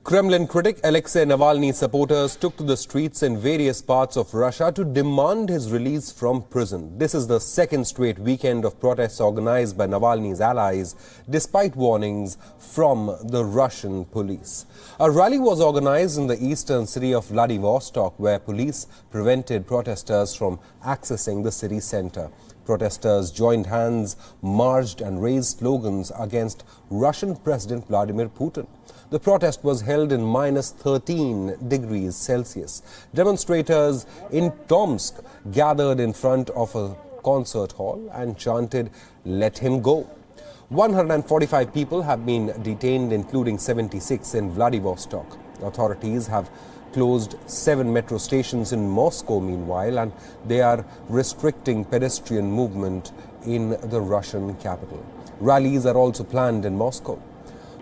Kremlin critic Alexei Navalny's supporters took to the streets in various parts of Russia to demand his release from prison. This is the second straight weekend of protests organized by Navalny's allies, despite warnings from the Russian police. A rally was organized in the eastern city of Vladivostok, where police prevented protesters from accessing the city center. Protesters joined hands, marched and raised slogans against Russian President Vladimir Putin. The protest was held in minus 13 degrees Celsius. Demonstrators in Tomsk gathered in front of a concert hall and chanted, "Let him go." 145 people have been detained, including 76 in Vladivostok. Authorities have closed 7 metro stations in Moscow meanwhile, and they are restricting pedestrian movement in the Russian capital. Rallies are also planned in Moscow.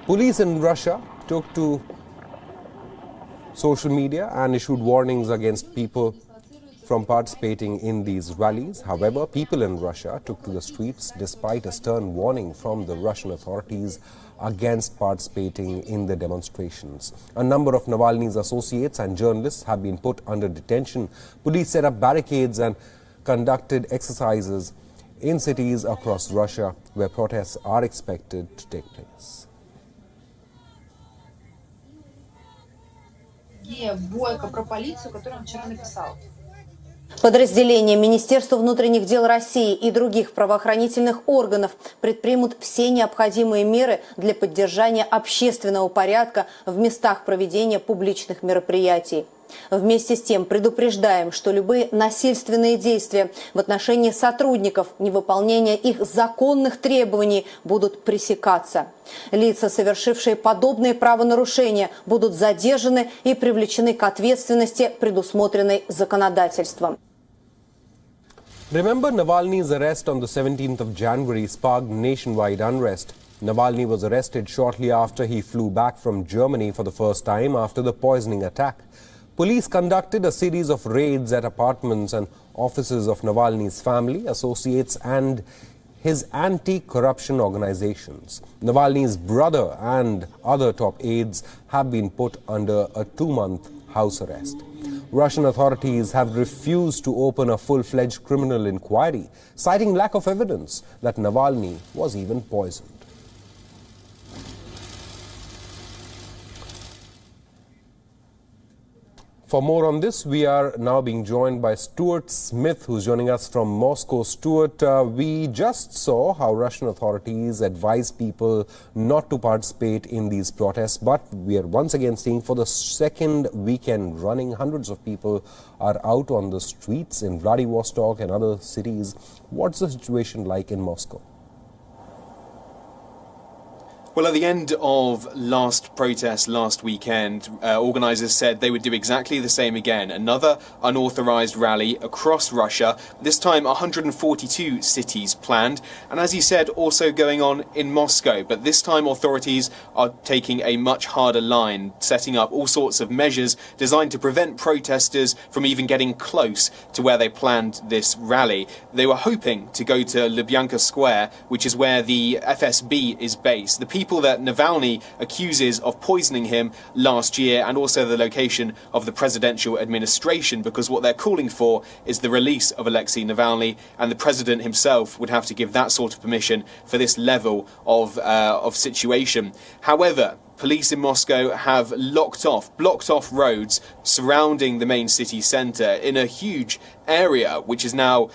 Police in Russia took to social media and issued warnings against people from participating in these rallies. However, people in Russia took to the streets despite a stern warning from the Russian authorities against participating in the demonstrations. A number of Navalny's associates and journalists have been put under detention. Police set up barricades and conducted exercises in cities across Russia where protests are expected to take place. Бойко про полицию, которую он вчера написал. Подразделения Министерства внутренних дел России и других правоохранительных органов предпримут все необходимые меры для поддержания общественного порядка в местах проведения публичных мероприятий. Вместе с тем предупреждаем, что любые насильственные действия в отношении сотрудников, невыполнение их законных требований будут пресекаться. Лица, совершившие подобные правонарушения, будут задержаны и привлечены к ответственности, предусмотренной законодательством. Remember, Navalny's arrest on the 17th of January sparked nationwide unrest. Navalny was arrested shortly after he flew back from Germany for the first time after the poisoning attack. Police conducted a series of raids at apartments and offices of Navalny's family, associates and his anti-corruption organizations. Navalny's brother and other top aides have been put under a 2-month house arrest. Russian authorities have refused to open a full-fledged criminal inquiry, citing lack of evidence that Navalny was even poisoned. For more on this, we are now being joined by Stuart Smith, who's joining us from Moscow. Stuart, we just saw how Russian authorities advise people not to participate in these protests, but we are once again seeing for the second weekend running, hundreds of people are out on the streets in Vladivostok and other cities. What's the situation like in Moscow? Well, at the end of last protest last weekend, organisers said they would do exactly the same again. Another unauthorised rally across Russia, this time 142 cities planned. And as you said, also going on in Moscow. But this time authorities are taking a much harder line, setting up all sorts of measures designed to prevent protesters from even getting close to where they planned this rally. They were hoping to go to Lubyanka Square, which is where the FSB is based. The people that Navalny accuses of poisoning him last year, and also the location of the presidential administration, because what they're calling for is the release of Alexei Navalny, and the president himself would have to give that sort of permission for this level of situation. However, police in Moscow have blocked off roads surrounding the main city centre in a huge area, which is now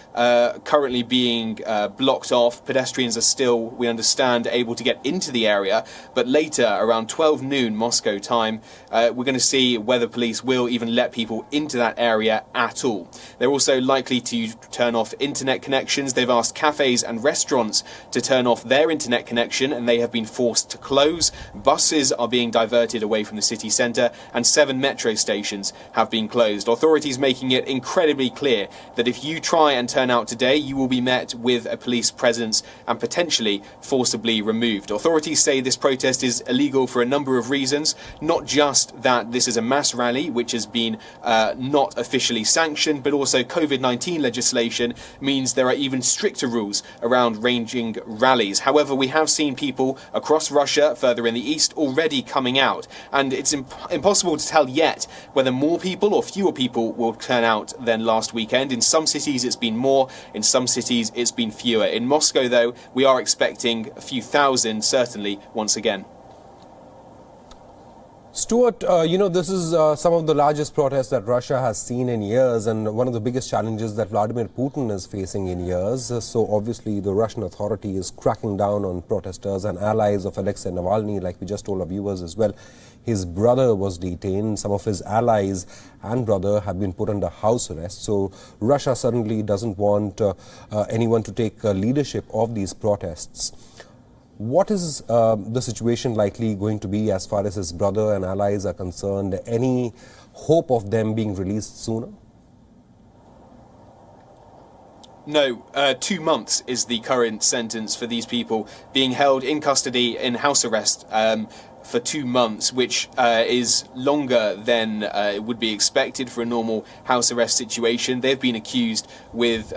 currently being blocked off. Pedestrians are still, we understand, able to get into the area, but later, around 12 noon Moscow time, we're going to see whether police will even let people into that area at all. They're also likely to turn off internet connections. They've asked cafes and restaurants to turn off their internet connection, and they have been forced to close. Buses are being diverted away from the city centre, and 7 metro stations have been closed. Authorities making it incredibly clear that if you try and turn out today, you will be met with a police presence and potentially forcibly removed. Authorities say this protest is illegal for a number of reasons, not just that this is a mass rally which has been not officially sanctioned, but also COVID-19 legislation means there are even stricter rules around ranging rallies. However, we have seen people across Russia, further in the east, already already coming out, and it's impossible to tell yet whether more people or fewer people will turn out than last weekend. In some cities it's been more, in some cities it's been fewer. In Moscow, though, we are expecting a few thousand, certainly, once again. Stuart, this is some of the largest protests that Russia has seen in years, and one of the biggest challenges that Vladimir Putin is facing in years. So obviously the Russian authority is cracking down on protesters and allies of Alexei Navalny, like we just told our viewers as well. His brother was detained. Some of his allies and brother have been put under house arrest. So Russia suddenly doesn't want anyone to take leadership of these protests. What is the situation likely going to be as far as his brother and allies are concerned? Any hope of them being released sooner? No, 2 months is the current sentence for these people being held in custody in house arrest for 2 months, which is longer than would be expected for a normal house arrest situation. They've been accused with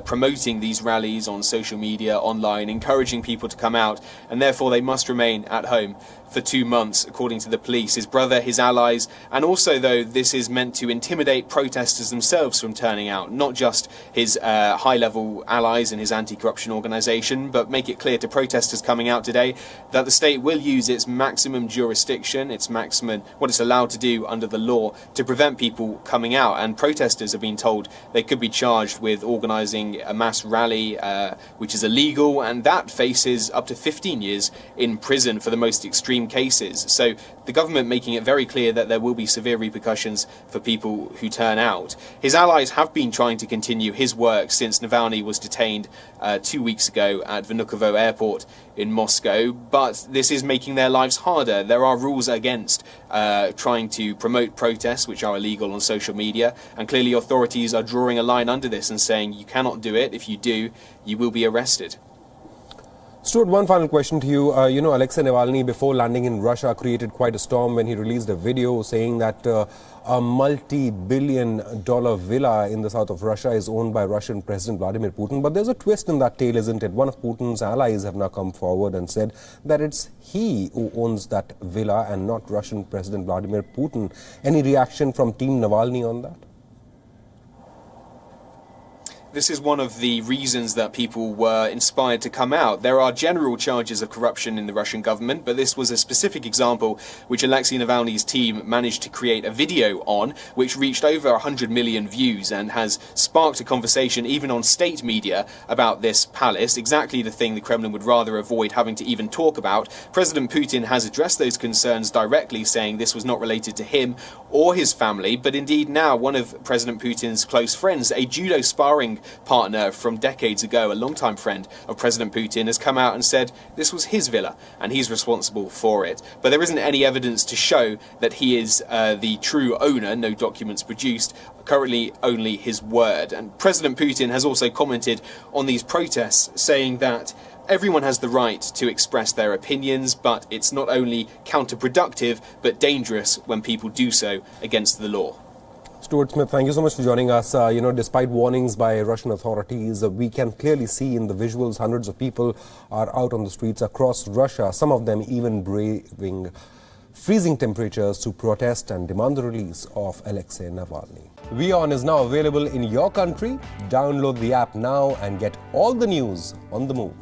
promoting these rallies on social media, online, encouraging people to come out, and therefore they must remain at home for 2 months, according to the police. His brother, his allies, and also, though, this is meant to intimidate protesters themselves from turning out, not just his high-level allies in his anti-corruption organisation, but make it clear to protesters coming out today that the state will use its maximum jurisdiction, its maximum, what it's allowed to do under the law, to prevent people coming out. And protesters have been told they could be charged with organising a mass rally, which is illegal, and that faces up to 15 years in prison for the most extreme cases. So the government making it very clear that there will be severe repercussions for people who turn out. His allies have been trying to continue his work since Navalny was detained 2 weeks ago at Vnukovo airport in Moscow, but this is making their lives harder. There are rules against trying to promote protests which are illegal on social media, and clearly authorities are drawing a line under this and saying you cannot do it. If you do, you will be arrested. Stuart, one final question to you. Alexei Navalny, before landing in Russia, created quite a storm when he released a video saying that a multi-billion-dollar villa in the south of Russia is owned by Russian President Vladimir Putin. But there's a twist in that tale, isn't it? One of Putin's allies have now come forward and said that it's he who owns that villa and not Russian President Vladimir Putin. Any reaction from Team Navalny on that? This is one of the reasons that people were inspired to come out. There are general charges of corruption in the Russian government, but this was a specific example which Alexei Navalny's team managed to create a video on, which reached over 100 million views and has sparked a conversation even on state media about this palace, exactly the thing the Kremlin would rather avoid having to even talk about. President Putin has addressed those concerns directly, saying this was not related to him or his family, but indeed now one of President Putin's close friends, a judo sparring partner from decades ago, a longtime friend of President Putin, has come out and said this was his villa and he's responsible for it. But there isn't any evidence to show that he is the true owner, no documents produced, currently only his word. And President Putin has also commented on these protests, saying that everyone has the right to express their opinions, but it's not only counterproductive but dangerous when people do so against the law. Stuart Smith, thank you so much for joining us. Despite warnings by Russian authorities, we can clearly see in the visuals hundreds of people are out on the streets across Russia, some of them even braving freezing temperatures to protest and demand the release of Alexei Navalny. WION is now available in your country. Download the app now and get all the news on the move.